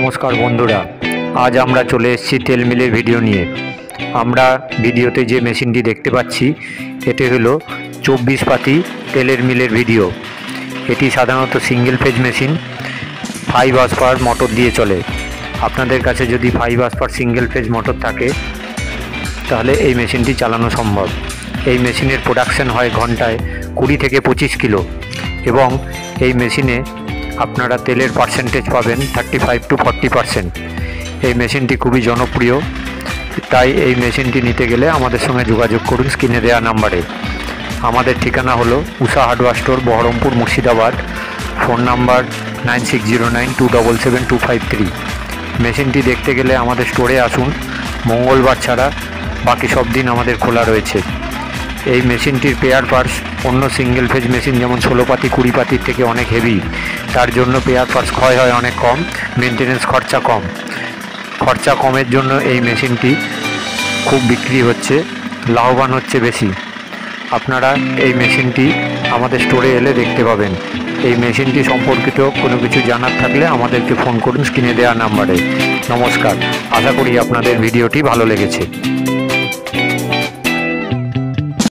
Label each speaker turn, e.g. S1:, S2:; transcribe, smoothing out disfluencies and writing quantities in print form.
S1: নমস্কার বন্ধুরা, আজ আমরা চলে এসেছি তেল মিলের ভিডিও নিয়ে। আমরা ভিডিওতে যে মেশিনটি দেখতে পাচ্ছি এটি হলো 24 পাতি তেলের মিলের ভিডিও। এটি সাধারণত single phase machine, 5 horsepower motor দিয়ে চলে। আপনাদের কাছে যদি 5 হর্সপাওয়ার সিঙ্গেল ফেজ মোটর থাকে তাহলে এই মেশিনটি চালানো সম্ভব। এই মেশিনের প্রোডাকশন হয় ঘন্টায় 20 থেকে 25 কিলো এবং এই মেশিনে আপনারা তেলের পার্সেন্টেজ পাবেন 35 to 40%। এই মেশিনটি খুবই জনপ্রিয়, তাই এই মেশিনটি নিতে গেলে আমাদের সঙ্গে যোগাযোগ করুন স্ক্রিনে দেওয়া নাম্বারে। আমাদের ঠিকানা হলো Usha hardware store, Baharampur, Murshidabad. Phone number 9609277253। মেশিনটি দেখতে গেলে আমাদের স্টোরে আসুন। মঙ্গলবার ছাড়া বাকি সব দিন আমাদের খোলা রয়েছে। এই মেশিনটির পেয়ার পার্টস অন্য সিঙ্গেল ফেজ মেশিন যেমন 16 পাতি 20 পাতির থেকে অনেক হেভি, তার জন্য পেয়ার পার্টস ক্ষয় হয় অনেক কম, মেনটেনেন্স খরচা কম। খরচা কমের জন্য এই মেশিনটি খুব বিক্রি হচ্ছে, লাভবান হচ্ছে বেশি। আপনারা এই মেশিনটি আমাদের স্টোরে এলে দেখতে পাবেন। এই মেশিনটি সম্পর্কিত কোনো কিছু জানার থাকলে আমাদেরকে ফোন করুন স্ক্রিনে দেওয়া নাম্বারে। নমস্কার, আশা করি আপনাদের ভিডিওটি ভালো লেগেছে।